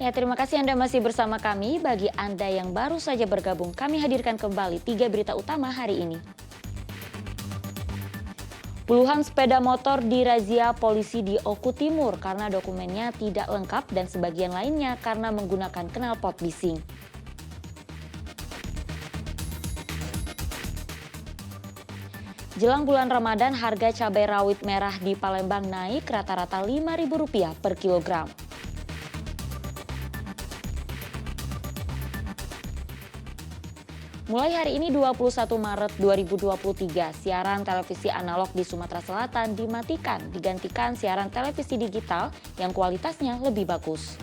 Ya, terima kasih Anda masih bersama kami. Bagi Anda yang baru saja bergabung, kami hadirkan kembali 3 berita utama hari ini. Puluhan sepeda motor dirazia polisi di Oku Timur karena dokumennya tidak lengkap dan sebagian lainnya karena menggunakan knalpot bising. Jelang bulan Ramadan, harga cabai rawit merah di Palembang naik rata-rata Rp5.000 per kilogram. Mulai hari ini 21 Maret 2023, siaran televisi analog di Sumatera Selatan dimatikan, digantikan siaran televisi digital yang kualitasnya lebih bagus.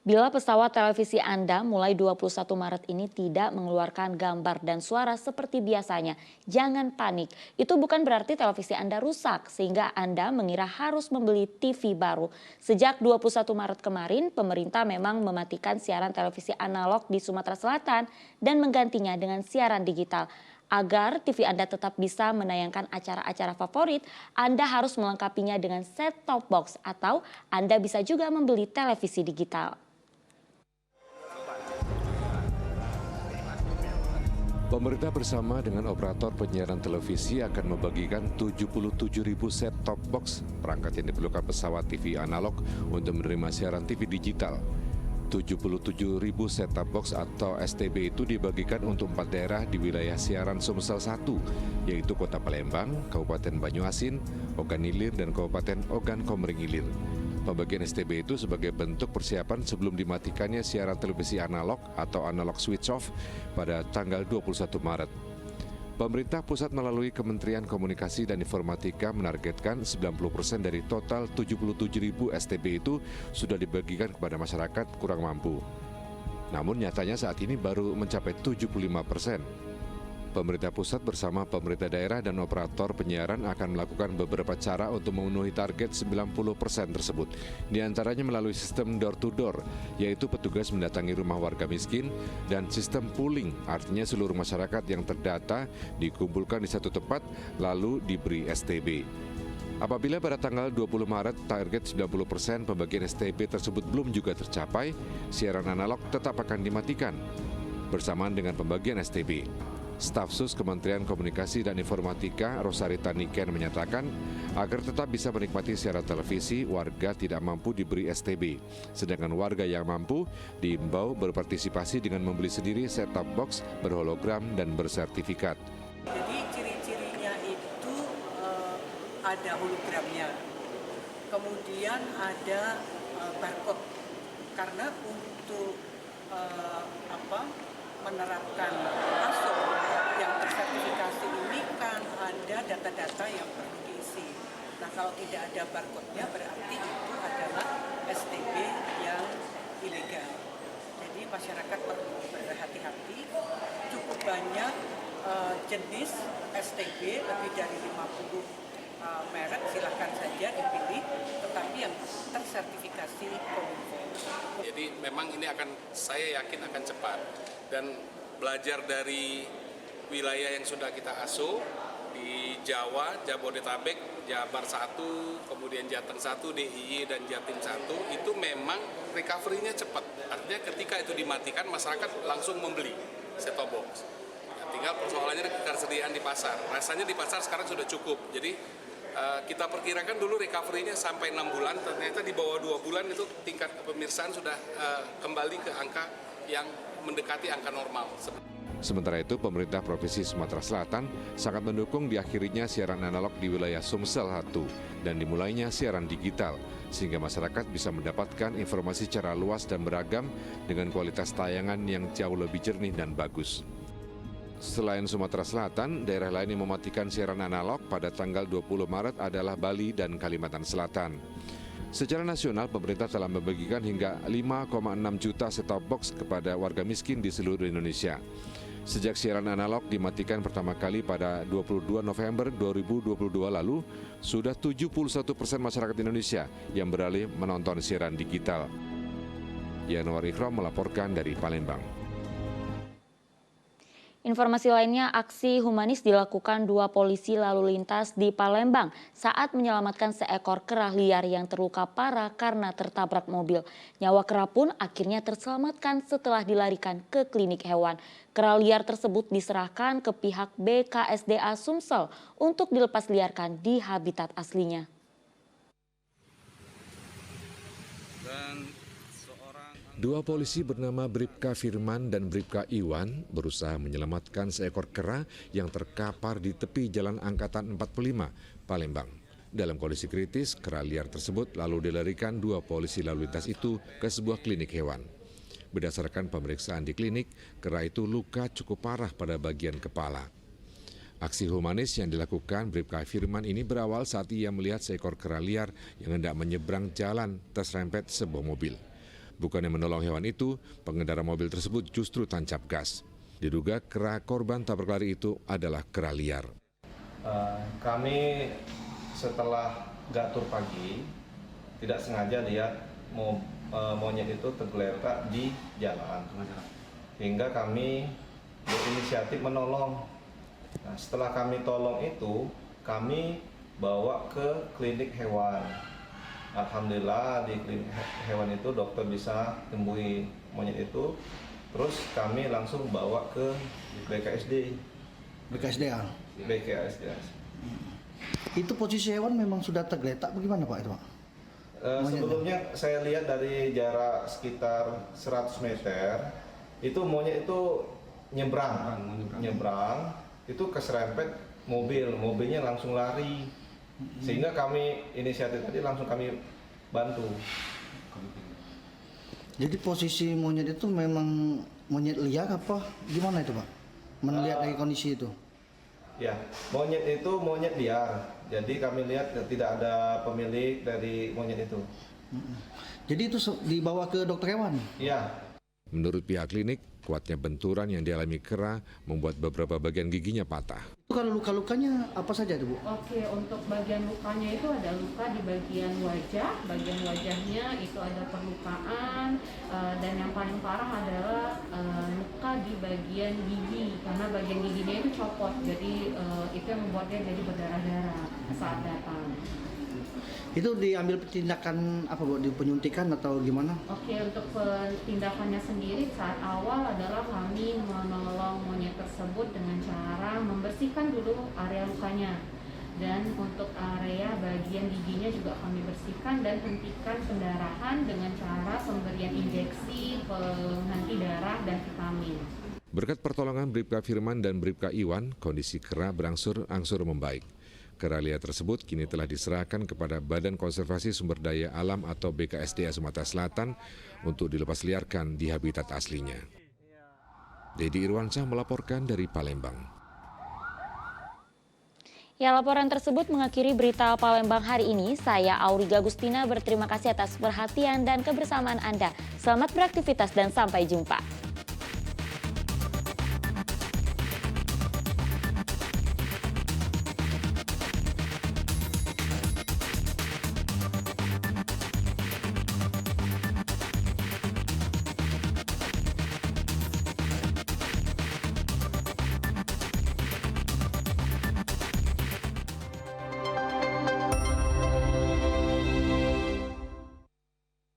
Bila pesawat televisi Anda mulai 21 Maret ini tidak mengeluarkan gambar dan suara seperti biasanya, jangan panik. Itu bukan berarti televisi Anda rusak sehingga Anda mengira harus membeli TV baru. Sejak 21 Maret kemarin, pemerintah memang mematikan siaran televisi analog di Sumatera Selatan dan menggantinya dengan siaran digital. Agar TV Anda tetap bisa menayangkan acara-acara favorit, Anda harus melengkapinya dengan set-top box atau Anda bisa juga membeli televisi digital. Pemerintah bersama dengan operator penyiaran televisi akan membagikan 77.000 set-top box, perangkat yang diperlukan pesawat TV analog untuk menerima siaran TV digital. 77.000 set-top box atau STB itu dibagikan untuk 4 daerah di wilayah siaran Sumsel 1, yaitu Kota Palembang, Kabupaten Banyuasin, Ogan Ilir, dan Kabupaten Ogan Komering Ilir. Pembagian STB itu sebagai bentuk persiapan sebelum dimatikannya siaran televisi analog atau analog switch off pada tanggal 21 Maret. Pemerintah pusat melalui Kementerian Komunikasi dan Informatika menargetkan 90% dari total 77.000 STB itu sudah dibagikan kepada masyarakat kurang mampu. Namun nyatanya saat ini baru mencapai 75%. Pemerintah pusat bersama pemerintah daerah dan operator penyiaran akan melakukan beberapa cara untuk memenuhi target 90% tersebut. Di antaranya melalui sistem door-to-door, yaitu petugas mendatangi rumah warga miskin, dan sistem pooling, artinya seluruh masyarakat yang terdata dikumpulkan di satu tempat lalu diberi STB. Apabila pada tanggal 20 Maret target 90% pembagian STB tersebut belum juga tercapai, siaran analog tetap akan dimatikan bersamaan dengan pembagian STB. Staf Sus Kementerian Komunikasi dan Informatika Rosarita Niken menyatakan agar tetap bisa menikmati siaran televisi, warga tidak mampu diberi STB. Sedangkan warga yang mampu diimbau berpartisipasi dengan membeli sendiri set-top box berhologram dan bersertifikat. Jadi ciri-cirinya itu ada hologramnya, kemudian ada barcode, karena untuk menerapkan ASO yang tersertifikasi ini kan ada data-data yang perlu diisi. Nah, kalau tidak ada barcode-nya berarti itu adalah STB yang ilegal. Jadi masyarakat perlu berhati-hati. Cukup banyak jenis STB, lebih dari 50 merek, silahkan saja dipilih, tetapi yang tersertifikasi Kominfo. Jadi memang ini saya yakin akan cepat, dan belajar dari wilayah yang sudah kita asuh di Jawa, Jabodetabek, Jabar 1, kemudian Jateng 1, DIY dan Jatim 1, itu memang recovery-nya cepat. Artinya ketika itu dimatikan, masyarakat langsung membeli set-top box. Nah, tinggal persoalannya ketersediaan di pasar. Rasanya di pasar sekarang sudah cukup. Jadi kita perkirakan dulu recovery-nya sampai 6 bulan, ternyata di bawah 2 bulan itu tingkat pemirsaan sudah kembali ke angka yang mendekati angka normal. Sementara itu, pemerintah Provinsi Sumatera Selatan sangat mendukung diakhirinya siaran analog di wilayah Sumsel 1 dan dimulainya siaran digital, sehingga masyarakat bisa mendapatkan informasi secara luas dan beragam dengan kualitas tayangan yang jauh lebih jernih dan bagus. Selain Sumatera Selatan, daerah lain yang mematikan siaran analog pada tanggal 20 Maret adalah Bali dan Kalimantan Selatan. Secara nasional, pemerintah telah membagikan hingga 5,6 juta set-top box kepada warga miskin di seluruh Indonesia. Sejak siaran analog dimatikan pertama kali pada 22 November 2022 lalu, sudah 71% masyarakat Indonesia yang beralih menonton siaran digital. Yanuar Ikhram melaporkan dari Palembang. Informasi lainnya, aksi humanis dilakukan 2 polisi lalu lintas di Palembang saat menyelamatkan seekor kera liar yang terluka parah karena tertabrak mobil. Nyawa kera pun akhirnya terselamatkan setelah dilarikan ke klinik hewan. Kera liar tersebut diserahkan ke pihak BKSDA Sumsel untuk dilepas liarkan di habitat aslinya. Dua polisi bernama Bribka Firman dan Bribka Iwan berusaha menyelamatkan seekor kera yang terkapar di tepi Jalan Angkatan 45, Palembang. Dalam kondisi kritis, kera liar tersebut lalu dilarikan 2 polisi lalu lintas itu ke sebuah klinik hewan. Berdasarkan pemeriksaan di klinik, kera itu luka cukup parah pada bagian kepala. Aksi humanis yang dilakukan Bribka Firman ini berawal saat ia melihat seekor kera liar yang hendak menyeberang jalan terserempet sebuah mobil. Bukannya menolong hewan itu, pengendara mobil tersebut justru tancap gas. Diduga kera korban tabrak lari itu adalah kera liar. Kami setelah gatur pagi, tidak sengaja lihat monyet itu tergeletak di jalan. Hingga kami berinisiatif menolong. Nah, setelah kami tolong itu, kami bawa ke klinik hewan. Alhamdulillah di klinik hewan itu dokter bisa temui monyet itu. Terus kami langsung bawa ke BKSD. BKSDA. BKSDA. Itu posisi hewan memang sudah tergeletak bagaimana Pak itu Pak? Sebelumnya saya lihat dari jarak sekitar 100 meter itu monyet itu nyebrang, itu keserempet mobilnya langsung lari. Sehingga kami inisiatif tadi langsung kami bantu. Jadi posisi monyet itu memang monyet liar apa gimana itu Pak? Melihat dari kondisi itu. Ya, monyet itu monyet liar. Jadi kami lihat tidak ada pemilik dari monyet itu. Jadi itu dibawa ke dokter hewan? Iya. Menurut pihak klinik, kuatnya benturan yang dialami kera membuat beberapa bagian giginya patah. Itu kalau luka-lukanya apa saja itu Bu? Oke, untuk bagian lukanya itu ada luka di bagian wajahnya itu ada perlukaan, dan yang paling parah adalah luka di bagian gigi, karena bagian giginya itu copot, jadi itu yang membuat dia jadi berdarah-darah saat datang. Itu diambil tindakan apa Bu? Penyuntikan atau gimana? Oke, untuk tindakannya sendiri saat awal adalah kami menolong monyet tersebut dengan cara membersihkan dulu area lukanya. Dan untuk area bagian giginya juga kami bersihkan dan hentikan pendarahan dengan cara pemberian injeksi penghenti darah dan vitamin. Berkat pertolongan Bribka Firman dan Bribka Iwan, kondisi kera berangsur-angsur membaik. Kera liar tersebut kini telah diserahkan kepada Badan Konservasi Sumber Daya Alam atau BKSDA Sumatera Selatan untuk dilepas liarkan di habitat aslinya. Dedi Irwansyah melaporkan dari Palembang. Ya, laporan tersebut mengakhiri berita Palembang hari ini. Saya Auriga Agustina berterima kasih atas perhatian dan kebersamaan Anda. Selamat beraktivitas dan sampai jumpa.